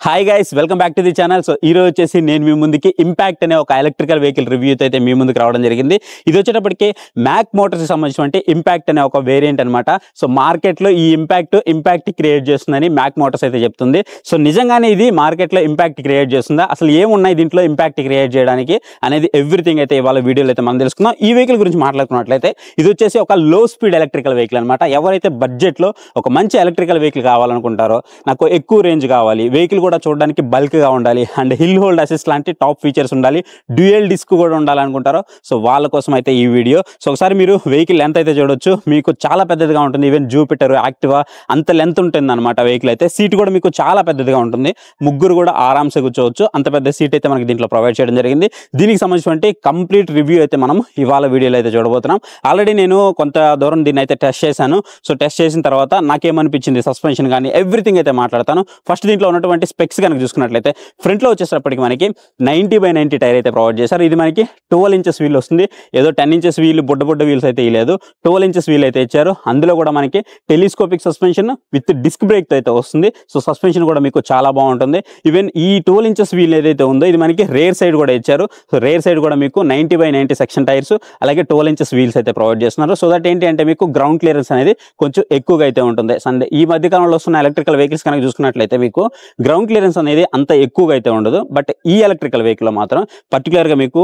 Hi guys, welcome back to the channel. So ఈ రోజు వచ్చేసి నేను మీ ముందుకి ఇంపాక్ట్ అనే ఒక ఎలక్ట్రికల్ వెహికల్ రివ్యూ అయితే మీ ముందుకు రావడం జరిగింది. ఇది వచ్చేటప్పటికి మ్యాక్ మోటార్స్ కి సంబంధించిన ఇంపాక్ట్ అనే ఒక వేరియంట్ అనమాట. సో మార్కెట్ లో ఈ ఇంపాక్ట్ క్రియేట్ చేస్తుందని మ్యాక్ మోటార్స్ అయితే చెప్తుంది. సో నిజంగానే ఇది మార్కెట్ లో ఇంపాక్ట్ క్రియేట్ చేస్తుందా, అసలు ఏమున్నాయి దీంట్లో ఇంపాక్ట్ క్రియేట్ చేయడానికి అనేది ఎవ్రీథింగ్ అయితే ఇవాళ వీడియోలో అయితే మనం తెలుసుకుందాం. ఈ వెహికల్ గురించి మాట్లాడుకున్నట్లయితే ఇది వచ్చేసి ఒక లో స్పీడ్ ఎలక్ట్రికల్ వెహికల్ అనమాట. ఎవరైతే బడ్జెట్ లో ఒక మంచి ఎలక్ట్రికల్ వెహికల్ కావాలనుకుంటారో, నాకు ఎక్కువ రేంజ్ కావాలి, వెహికల్ కూడా చూడడానికి బల్క్ గా ఉండాలి అండ్ హిల్ హోల్డ్ అసిస్ట్ లాంటి టాప్ ఫీచర్స్ ఉండాలి, డ్యూయల్ డిస్క్ కూడా ఉండాలనుకుంటారో సో వాళ్ళ కోసం అయితే ఈ వీడియో. సో ఒకసారి మీరు వెహికల్ లెంత్ అయితే చూడొచ్చు, మీకు చాలా పెద్దదిగా ఉంటుంది. ఈవెన్ జూపిటర్, యాక్టివా అంత లెంత్ ఉంటుంది అనమాట వెహికల్ అయితే. సీట్ కూడా మీకు చాలా పెద్దదిగా ఉంటుంది, ముగ్గురు కూడా ఆరామ్సే కూర్చోవచ్చు, అంత పెద్ద సీట్ అయితే మనకి దీంట్లో ప్రొవైడ్ చేయడం జరిగింది. దీనికి సంబంధించిన కంప్లీట్ రివ్యూ అయితే మనం ఇవాళ వీడియోలో అయితే చూడబోతున్నాం. ఆల్రెడీ నేను కొంత దూరం దీన్ని అయితే టెస్ట్ చేశాను. సో టెస్ట్ చేసిన తర్వాత నాకేమనిపించింది, సస్పెన్షన్ కానీ ఎవ్రీథింగ్ అయితే మాట్లాడతాను. ఫస్ట్ దీంట్లో ఉన్నటువంటి స్పెక్స్ కనుక చూసుకున్నట్లయితే ఫ్రంట్ లో వచ్చేటప్పటికి మనకి 90/90 టైర్ అయితే ప్రొవైడ్ చేశారు. ఇది మనకి 12 ఇంచెస్ వీల్ వస్తుంది. ఏదో 10 ఇంచెస్ వీల్ బుడ్డ వీల్స్ అయితే ఇవ్వలేదు, 12 ఇంచెస్ వీల్ అయితే ఇచ్చారు. అందులో కూడా మనకి telescopic suspension with disc brake తో అయితే వస్తుంది. సో సస్పెన్షన్ కూడా మీకు చాలా బాగుంటుంది. ఈవెన్ ఈ 12 ఇంచెస్ వీల్ ఏదైతే ఉందో ఇది మనకి రేర్ సైడ్ కూడా ఇచ్చారు. సో రేర్ సైడ్ కూడా మీకు 90/90 సెక్షన్ టైర్స్ అలాగే 12 ఇంచెస్ వీల్స్ అయితే ప్రొవైడ్ చేస్తున్నారు. సో దట్ ఏంటి అంటే మీకు గ్రౌండ్ క్లియరెన్స్ అనేది కొంచెం ఎక్కువగా అయితే ఉంటుంది. సండే ఈ మధ్య కాలంలో వస్తున్న ఎలక్ట్రికల్ వెహికల్స్ కనుక చూసుకున్నట్లయితే మీకు గ్రౌండ్ క్లియరెన్స్ అనేది అంత ఎక్కువగా అయితే ఉండదు. బట్ ఈ ఎలక్ట్రికల్ వెహికల్ లో మాత్రం పర్టికులర్ గా మీకు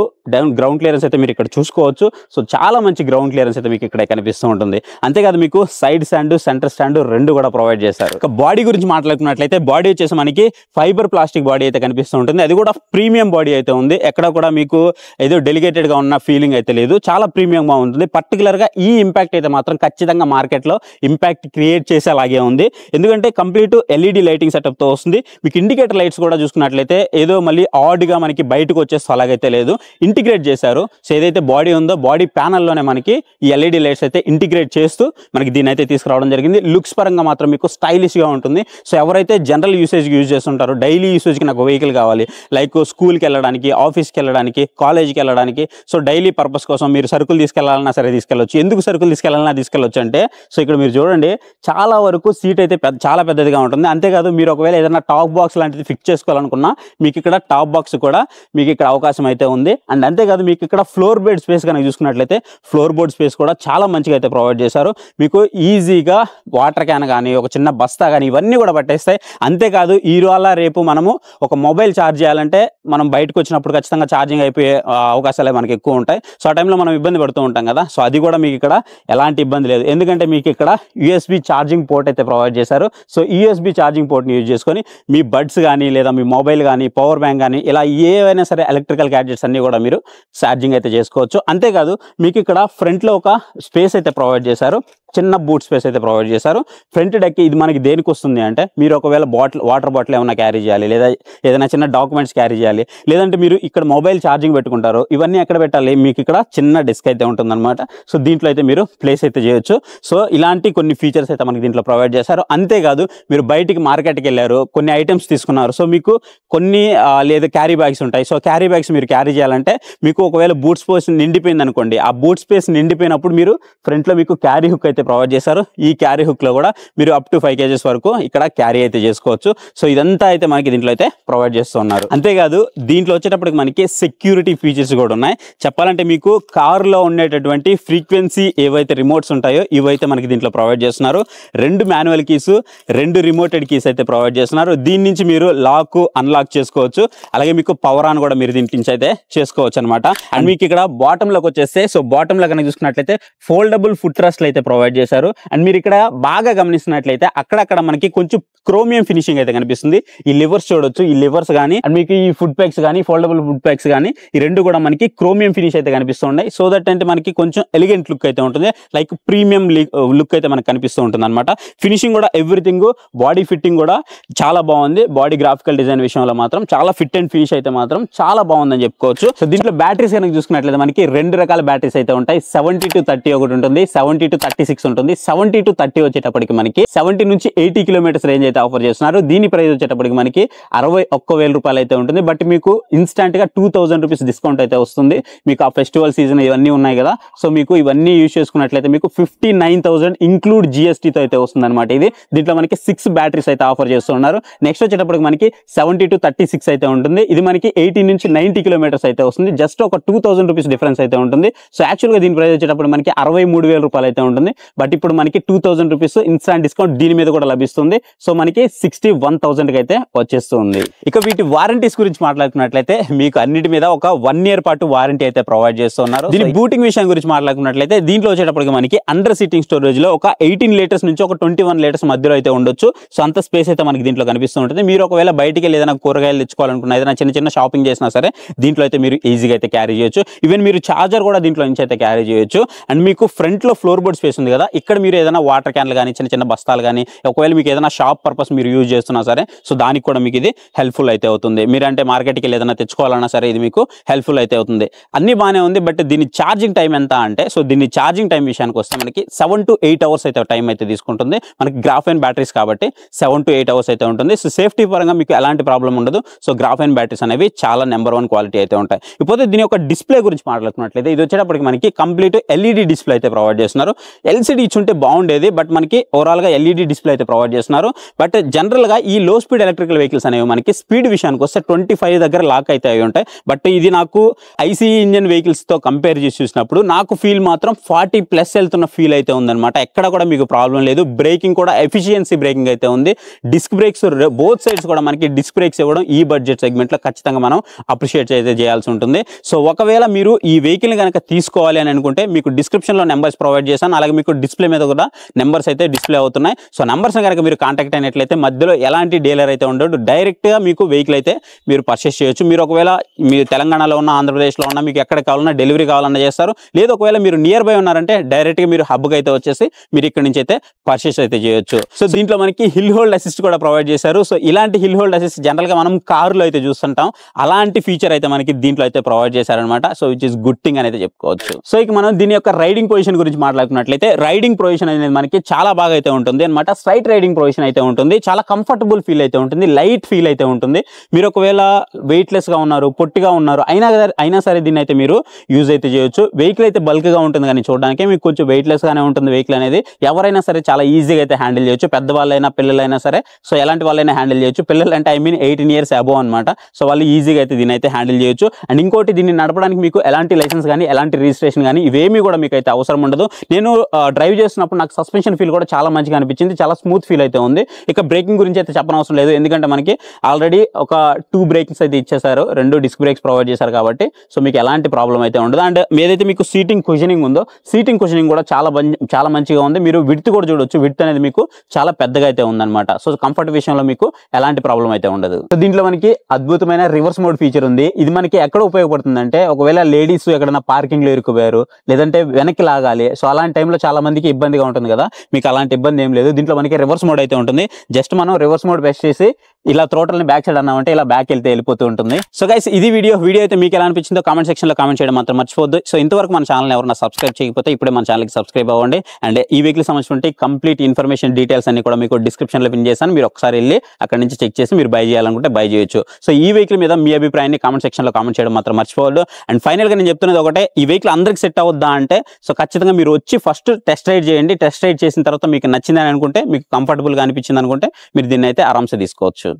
గ్రౌండ్ క్లియరెన్స్ అయితే మీరు ఇక్కడ చూసుకోవచ్చు. సో చాలా మంచి గ్రౌండ్ క్లియరెన్స్ అయితే మీకు ఇక్కడ కనిపిస్తూ ఉంటుంది. అంతేకాదు మీకు సైడ్ స్టాండ్, సెంటర్ స్టాండ్ రెండు కూడా ప్రొవైడ్ చేశారు. ఇక బాడీ గురించి మాట్లాడుకున్నట్లయితే బాడీ వచ్చేసి మనకి ఫైబర్ ప్లాస్టిక్ బాడీ అయితే కనిపిస్తూ ఉంటుంది. అది కూడా ప్రీమియం బాడీ అయితే ఉంది. ఎక్కడ కూడా మీకు ఏదో డెలికేటెడ్ గా ఉన్న ఫీలింగ్ అయితే లేదు, చాలా ప్రీమియం గా ఉంటుంది. పర్టికులర్ గా ఈ ఇంపాక్ట్ అయితే మాత్రం ఖచ్చితంగా మార్కెట్ లో ఇంపాక్ట్ క్రియేట్ చేసేలాగే ఉంది. ఎందుకంటే కంప్లీట్ ఎల్ఈడి లైటింగ్ సెటప్ తో వస్తుంది. మీకు ఇండికేటర్ లైట్స్ కూడా చూసుకున్నట్లయితే ఏదో మళ్ళీ ఆడ్ గా మనకి బయటకు వచ్చేస్తే అలాగైతే లేదు, ఇంటిగ్రేట్ చేశారు. సో ఏదైతే బాడీ ఉందో బాడీ ప్యానల్ లోనే మనకి ఈ ఎల్ఈడి లైట్స్ అయితే ఇంటిగ్రేట్ చేస్తూ మనకి దీని అయితే తీసుకురావడం జరిగింది. లుక్స్ పరంగా మాత్రం మీకు స్టైలిష్ గా ఉంటుంది. సో ఎవరైతే జనరల్ యూసేజ్ యూజ్ చేస్తుంటారో, డైలీ యూసేజ్కి నాకు వెహికల్ కావాలి, లైక్ స్కూల్కి వెళ్ళడానికి, ఆఫీస్కి వెళ్ళడానికి, కాలేజ్కి వెళ్ళడానికి, సో డైలీ పర్పస్ కోసం మీరు సరుకులు తీసుకెళ్లాలన్నా సరే తీసుకెళ్ళొచ్చు. ఎందుకు సరుకులు తీసుకెళ్లాలన్నా తీసుకెళ్ళొచ్చు అంటే, సో ఇక్కడ మీరు చూడండి చాలా వరకు సీట్ అయితే చాలా పెద్దదిగా ఉంటుంది. అంతేకాదు మీరు ఒకవేళ ఏదైనా టాప్ బాక్స్ లాంటిది ఫిక్స్ చేసుకోవాలనుకున్నా మీకు ఇక్కడ టాప్ బాక్స్ కూడా మీకు ఇక్కడ అవకాశం అయితే ఉంది. అండ్ అంతేకాదు మీకు ఇక్కడ ఫ్లోర్ బెడ్ స్పేస్ కనుక చూసుకున్నట్లయితే ఫ్లోర్ బోర్డ్ స్పేస్ కూడా చాలా మంచిగా అయితే ప్రొవైడ్ చేశారు. మీకు ఈజీగా వాటర్ క్యాన్ కానీ, ఒక చిన్న బస్తా కానీ ఇవన్నీ కూడా పట్టేస్తాయి. అంతేకాదు ఇవాళ రేపు మనము ఒక మొబైల్ ఛార్జ్ చేయాలంటే మనం బయటకు వచ్చినప్పుడు ఖచ్చితంగా ఛార్జింగ్ అయిపోయే అవకాశాలే మనకి ఎక్కువ ఉంటాయి. సో ఆ టైంలో మనం ఇబ్బంది పడుతూ ఉంటాం కదా. సో అది కూడా మీకు ఇక్కడ ఎలాంటి ఇబ్బంది లేదు, ఎందుకంటే మీకు ఇక్కడ USB ఛార్జింగ్ పోర్ట్ అయితే ప్రొవైడ్ చేశారు. సో USB ఛార్జింగ్ పోర్ట్ని యూజ్ చేసుకొని మీ బడ్స్ కానీ లేదా మీ మొబైల్ కానీ, పవర్ బ్యాంక్ కానీ ఇలా ఏవైనా సరే ఎలక్ట్రికల్ గ్యాడ్జెట్స్ అన్ని కూడా మీరు ఛార్జింగ్ అయితే చేసుకోవచ్చు. అంతేకాదు మీకు ఇక్కడ ఫ్రంట్ లో ఒక స్పేస్ అయితే ప్రొవైడ్ చేశారు, చిన్న బూట్ స్పేస్ అయితే ప్రొవైడ్ చేశారు. ఫ్రంట్ డెక్ ఇది మనకి దేనికి వస్తుంది అంటే, మీరు ఒకవేళ వాటర్ బాటిల్ ఏమైనా క్యారీ చేయాలి, లేదా ఏదైనా చిన్న డాక్యుమెంట్స్ క్యారీ చేయాలి, లేదంటే మీరు ఇక్కడ మొబైల్ ఛార్జింగ్ పెట్టుకుంటారు, ఇవన్నీ ఎక్కడ పెట్టాలి, మీకు ఇక్కడ చిన్న డెస్క్ అయితే ఉంటుందన్నమాట. సో దీంట్లో అయితే మీరు ప్లేస్ అయితే చేయొచ్చు. సో ఇలాంటి కొన్ని ఫీచర్స్ అయితే మనకి దీంట్లో ప్రొవైడ్ చేశారు. అంతేకాదు మీరు బయటికి మార్కెట్కి వెళ్ళారు, కొన్ని ఐటమ్స్ తీసుకున్నారు, సో మీకు కొన్ని లేదా క్యారీ బ్యాగ్స్ ఉంటాయి. సో క్యారీ బ్యాగ్స్ మీరు క్యారీ చేయాలంటే మీకు ఒకవేళ బూట్ స్పేస్ నిండిపోయింది అనుకోండి, ఆ బూట్ స్పేస్ నిండిపోయినప్పుడు మీరు ఫ్రంట్లో మీకు క్యారీ హుక్ అయితే ప్రొవైడ్ చేశారు. ఈ క్యారీ హుక్ లో కూడా మీరు అప్ టు 5 kgs వరకు ఇక్కడ క్యారీ అయితే చేసుకోవచ్చు. సో ఇదంతా అయితే మనకి దీంట్లో అయితే ప్రొవైడ్ చేస్తున్నారు. అంతేకాదు దీంట్లో వచ్చేటప్పటికి మనకి సెక్యూరిటీ ఫీచర్స్ కూడా ఉన్నాయి. చెప్పాలంటే మీకు కారులో ఉండేటటువంటి ఫ్రీక్వెన్సీ ఏవైతే రిమోట్స్ ఉంటాయో ఇవైతే మనకి దీంట్లో ప్రొవైడ్ చేస్తున్నారు. 2 మాన్యువల్ కీస్, 2 రిమోటెడ్ కీస్ అయితే ప్రొవైడ్ చేస్తున్నారు. దీని నుంచి మీరు లాక్ అన్లాక్ చేసుకోవచ్చు. అలాగే మీకు పవర్ ఆన్ కూడా మీరు దీని నుంచి అయితే చేసుకోవచ్చు అనమాట. అండ్ మీకు ఇక్కడ బాటమ్ లోకి వచ్చేస్తే, సో బాటమ్ లో కనుక చూసుకున్నట్లయితే ఫోల్డబుల్ ఫుట్ రెస్ట్ అయితే ప్రొవైడ్ చేశారు. అండ్ మీరు ఇక్కడ బాగా గమనిస్తున్నట్లయితే అక్కడక్కడ మనకి కొంచెం క్రోమియం ఫినిషింగ్ అయితే కనిపిస్తుంది. ఈ లివర్స్ చూడొచ్చు, ఈ లివర్స్ కానీ అండ్ మీకు ఈ ఫుడ్ ప్యాక్స్ కానీ, ఫోల్డబుల్ ఫుడ్ ప్యాక్స్ కానీ ఈ రెండు కూడా మనకి క్రోమియం ఫినిష్ అయితే కనిపిస్తున్నాయి. సో దట్ అంటే మనకి కొంచెం ఎలిగెంట్ లుక్ అయితే ఉంటుంది, లైక్ ప్రీమియం లుక్ అయితే మనకు కనిపిస్తూ ఉంటుంది అనమాట. ఫినిషింగ్ కూడా ఎవ్రీథింగ్, బాడీ ఫిట్టింగ్ కూడా చాలా బాగుంది. బాడీ గ్రాఫికల్ డిజైన్ విషయంలో మాత్రం చాలా ఫిట్ అండ్ ఫినిష్ అయితే మాత్రం చాలా బాగుందని చెప్పుకోవచ్చు. సో దీంట్లో బ్యాటరీస్ కనుక చూసుకున్నట్లయితే మనకి 2 రకాల బ్యాటరీస్ అయితే ఉంటాయి. 70 to 30 ఒకటి ఉంటుంది, 70 to 36 మ్యాక్స్ ఉంటుంది. 70 to 30 వచ్చేటప్పటికి మనకి 70 నుంచి 80 కిలోమీటర్స్ రేంజ్ అయితే ఆఫర్ చేస్తున్నారు. దీని ప్రైస్ వచ్చేటప్పటికి మనకి 61,000 రూపాయలు అయితే ఉంటుంది. బట్ మీకు ఇన్స్టాంట్ గా 2000 రూపీస్ డిస్కౌంట్ అయితే వస్తుంది. మీకు ఆ ఫెస్టివల్ సీజన్ ఇవన్నీ ఉన్నాయి కదా, సో మీకు ఇవన్నీ యూజ్ చేసుకున్నట్లయితే మీకు 59,000 ఇంక్లూడ్ జిఎస్టీతో అయితే వస్తుంది అనమాట. ఇది దీంట్లో మనకి 6 బ్యాటరీస్ అయితే ఆఫర్ చేస్తున్నారు. నెక్స్ట్ వచ్చేటప్పటికి మనకి 70 to 36 అయితే ఉంటుంది. ఇది మనకి 80 నుంచి 90 కిలోమీటర్స్ అయితే వస్తుంది. జస్ట్ ఒక 2000 రూపీస్ డిఫరెన్స్ అయితే ఉంటుంది. సో యాక్చువల్ గా దీని ప్రైస్ వచ్చేటప్పుడు మనకి 63,000 రూపాయలు అయితే ఉంటుంది. బట్ ఇప్పుడు మనకి 2000 రూపీస్ ఇన్స్టాంట్ డిస్కౌంట్ దీని మీద కూడా లభిస్తుంది. సో మనకి 61,000 కి అయితే వచ్చేస్తుంది. ఇక వీటి వారంటీస్ గురించి మాట్లాడుకున్నట్లయితే మీకు అన్నిటి మీద ఒక 1 year పాటు వారంటీ అయితే ప్రొవైడ్ చేస్తున్నారు. దీని బూటింగ్ విషయం గురించి మాట్లాడుకున్నట్లయితే దీంట్లో వచ్చేటప్పటికి మనకి అండర్ సిట్టింగ్ స్టోరేజ్ లో ఒక 18 లీటర్స్ నుంచి ఒక 21 లీటర్స్ మధ్యలో అయితే ఉండొచ్చు. సో అంత స్పేస్ అయితే మనకి దీంట్లో కనిపిస్తూ ఉంటుంది. మీరు ఒకవేళ బయటికి వెళ్ళి ఏదైనా కూరగాయలు తెచ్చుకోవాలనుకున్నా, ఏదైనా చిన్న చిన్న షాపింగ్ చేసినా సరే దీంట్లో అయితే మీరు ఈజీగా అయితే క్యారీ చేయొచ్చు. ఈవెన్ మీరు చార్జర్ కూడా దీంట్లో నుంచి అయితే క్యారీ చేయొచ్చు. అండ్ మీకు ఫ్రంట్ లో ఫ్లోర్ బోర్డ్ స్పేస్ ఉంది కదా, ఇక్కడ మీరు ఏదైనా వాటర్ క్యాన్లు కానీ చిన్న చిన్న బస్తాలు కానీ ఒకవేళ మీకు ఏదైనా షాప్ పర్పస్ మీరు యూజ్ చేస్తున్నా సరే, సో దానికి కూడా మీకు ఇది హెల్ప్ఫుల్ అయితే అవుతుంది. మీరంటే మార్కెట్కి వెళ్ళి ఏదైనా తెచ్చుకోవాలన్నా సరే ఇది మీకు హెల్ప్ఫుల్ అయితే అవుతుంది. అన్ని బాగానే ఉంది. బట్ దీని ఛార్జింగ్ టైం ఎంత అంటే, సో దీని ఛార్జింగ్ టైం విషయానికి వస్తే మనకి 7 to 8 అవర్స్ అయితే టైం అయితే తీసుకుంటుంది. మనకి గ్రాఫైన్ బ్యాటరీస్ కాబట్టి 7 to 8 అవర్స్ అయితే ఉంటుంది. సో సేఫ్టీ పరంగా మీకు ఎలాంటి ప్రాబ్లం ఉండదు. సో గ్రాఫైన్ బ్యాటరీస్ అనేవి చాలా నెంబర్ 1 క్వాలిటీ అయితే ఉంటాయి. ఇకపోతే దీని యొక్క డిస్ప్లే గురించి మాట్లాడుకున్నట్లయితే ఇది వచ్చేటప్పటికి మనకి కంప్లీట్ ఎల్ఈడి డిస్ప్లే అయితే ప్రొవైడ్ చేస్తున్నారు. ఎల్సిడి ఇచ్చుంటే బాగుండేది, బట్ మనకి ఓవరాల్ గా ఎల్ఈడి డిస్ప్లే అయితే ప్రొవైడ్ చేస్తున్నారు. బట్ జనరల్ గా ఈ లో స్పీడ్ ఎలక్ట్రికల్ వెహికల్స్ అనేవి మనకి స్పీడ్ విషయానికి వస్తే 25 దగ్గర లాక్ అయితే అయి ఉంటాయి. బట్ ఇది నాకు ఐసీ ఇంజన్ వెహికల్స్ తో కంపేర్ చేసి చూసినప్పుడు నాకు ఫీల్ మాత్రం 40+ వెళ్తున్న ఫీల్ అయితే ఉందన్నమాట. ఎక్కడ కూడా మీకు ప్రాబ్లం లేదు. బ్రేకింగ్ కూడా ఎఫిషియన్సీ బ్రేకింగ్ అయితే ఉంది. డిస్క్ బ్రేక్స్ బోత్ సైడ్స్ కూడా మనకి డిస్క్ బ్రేక్స్ ఇవ్వడం ఈ బడ్జెట్ సెగ్మెంట్ లో ఖచ్చితంగా మనం అప్రిషియేట్ అయితే చేయాల్సి ఉంటుంది. సో ఒకవేళ మీరు ఈ వెహికల్ కనుక తీసుకోవాలి అని అనుకుంటే మీకు డిస్క్రిప్షన్ లో నెంబర్స్ ప్రొవైడ్ చేశాను. అలాగే మీకు డిస్ప్లే మీద కూడా నెంబర్స్ అయితే డిస్ప్లే అవుతున్నాయి. సో నెంబర్స్ కనుక మీరు కాంటాక్ట్ అయినట్లయితే మధ్యలో ఎలాంటి డీలర్ అయితే ఉండదు. డైరెక్ట్ గా మీకు వెహికల్ అయితే మీరు పర్చేస్ చేయొచ్చు. మీరు ఒకవేళ మీరు తెలంగాణలో ఉన్న, ఆంధ్రప్రదేశ్లో ఉన్న, మీకు ఎక్కడ కావాలన్నా డెలివరీ కావాలన్నా చేస్తారు. లేదు ఒకవేళ మీరు నియర్ బై ఉన్నారంటే డైరెక్ట్ గా మీరు హబ్కి అయితే వచ్చేసి మీరు ఇక్కడ నుంచి అయితే పర్చేస్ అయితే చేయొచ్చు. సో దీంట్లో మనకి హిల్ హోల్డ్ అసిస్ట్ కూడా ప్రొవైడ్ చేశారు. సో ఇలాంటి హిల్ హోల్డ్ అసిస్ట్ జనరల్ గా మనం కారులో అయితే చూస్తుంటాం. అలాంటి ఫీచర్ అయితే మనకి దీంట్లో అయితే ప్రొవైడ్ చేశారనమాట. So which is good thing అనేది చెప్పుకోవచ్చు. సో ఇక మనం దీని యొక్క రైడింగ్ పొజిషన్ గురించి మాట్లాడుకున్నట్లయితే రైడింగ్ పొజిషన్ అనేది మనకి చాలా బాగా అయితే ఉంటుంది అనమాట. స్ట్రైట్ రైడింగ్ పొజిషన్ అయితే ఉంటుంది. చాలా కంఫర్టబుల్ ఫీల్ అయితే ఉంటుంది. లైట్ ఫీల్ అయితే ఉంటుంది. మీరు ఒకవేళ వెయిట్ లెస్ గా ఉన్నారు, పొట్టిగా ఉన్నారు అయినా సరే దీన్ని అయితే మీరు యూజ్ అయితే చేయొచ్చు. వెహికల్ అయితే బల్క్ గా ఉంటుంది కానీ చూడడానికి మీకు కొంచెం వెయిట్ లెస్ గానే ఉంటుంది. వెహికల్ అనేది ఎవరైనా సరే చాలా ఈజీగా అయితే హ్యాండిల్ చేయొచ్చు. పెద్దవాళ్ళైనా పిల్లలైనా సరే, సో ఎలాంటి వాళ్ళైనా హ్యాండిల్ చేయొచ్చు. పిల్లలు అంటే 18 years అబోవ్ అనమాట. సో వాళ్ళు ఈజీగా అయితే దీన్ని అయితే హ్యాండిల్ చేయొచ్చు. అండ్ ఇంకోటి దీన్ని నడపడానికి మీకు ఎలాంటి లైసెన్స్ కానీ ఎలాంటి రిజిస్ట్రేషన్ కానీ ఇవేమీ కూడా మీకు అయితే అవసరం ఉండదు. నేను డ్రైవ్ చేస్తున్నప్పుడు నాకు సస్పెన్షన్ ఫీల్ కూడా చాలా మంచిగా అనిపించింది. చాలా స్మూత్ ఫీల్ అయితే ఉంది. ఇక బ్రేకింగ్ గురించి అయితే చెప్పనవసరం లేదు. ఎందుకంటే మనకి ఆల్రెడీ ఒక 2 బ్రేక్స్ అయితే ఇచ్చేసారు. 2 డిస్క్ బ్రేక్స్ ప్రొవైడ్ చేశారు కాబట్టి సో మీకు ఎలాంటి ప్రాబ్లం అయితే ఉండదు. అండ్ ఏదైతే మీకు సీటింగ్ కుషనింగ్ ఉందో, సీటింగ్ కుషనింగ్ కూడా చాలా మంచిగా ఉంది. మీరు విడ్త్ కూడా చూడొచ్చు. విడ్త్ అనేది మీకు చాలా పెద్దగా అయితే ఉందన్నమాట. సో కంఫర్ట్ విషయంలో మీకు ఎలాంటి ప్రాబ్లం అయితే ఉండదు. సో దీంట్లో మనకి అద్భుతమైన రివర్స్ మోడ్ ఫీచర్ ఉంది. ఇది మనకి ఎక్కడ ఉపయోగపడుతుంది అంటే ఒకవేళ లేడీస్ ఎక్కడైనా పార్కింగ్ లో ఇరుక్కుపోయారు, లేదంటే వెనక్కి లాగాలి, సో అలాంటి టైంలో చాలా మందికి ఇబ్బందిగా ఉంటుంది కదా. మీకు అలాంటి ఇబ్బంది ఏం లేదు. దీంట్లో మనకి రివర్స్ మోడ్ అయితే ఉంటుంది. జస్ట్ మనం రివర్స్ మోడ్ ప్రెస్ చేసి ఇలా థ్రోటల్ ని బ్యాక్ సైడ్ అన్నామంటే ఇలా బ్యాక్ వెళ్తే వెళ్ళిపోతూ ఉంటుంది. సో గైస్ ఇది వీడియో అయితే మీకు ఎలా అనిపించిందో కామెంట్ సెక్షన్ లో కామెంట్ చేయడం మాత్రం మర్చిపోద్దు. సో ఇంతవరకు మన ఛానల్ ఎవరైనా సబ్స్క్రైబ్ చేయకపోతే ఇప్పుడే మన ఛానల్ కి సబ్స్క్రైబ్ అవ్వండి. అండ్ ఈ వీక్లీ సంబంధించిన కంప్లీట్ ఇన్ఫర్మేషన్ డీటెయిల్స్ అన్ని కూడా మీకు డిస్క్రిప్షన్ లో పిన్ చేశాను. మీరు ఒకసారి వెళ్ళి అక్కడ నుంచి చెక్ చేసి మీరు బై చేయాలనుకుంటే బై చేయొచ్చు. సో ఈ వెహికల్ మీద మీ అభిప్రాయాన్ని కామెంట్ సెక్షన్ లో కామెంట్ చేయడం మాత్రం మర్చిపోవద్దు. అండ్ ఫైనల్ గా నేను చెప్తున్నది ఒకటే, ఈ వెహికల్ అందరికి సెట్ అవుద్దా అంటే సో ఖచ్చితంగా మీరు వచ్చి ఫస్ట్ టెస్ట్ రైడ్ చేయండి. టెస్ట్ రైడ్ చేసిన తర్వాత మీకు నచ్చిందని అనుకుంటే, మీకు కంఫర్టబుల్ గా అనిపించింది అనుకుంటే మీరు దీన్ని అయితే ఆరామ్సే తీసుకోవచ్చు.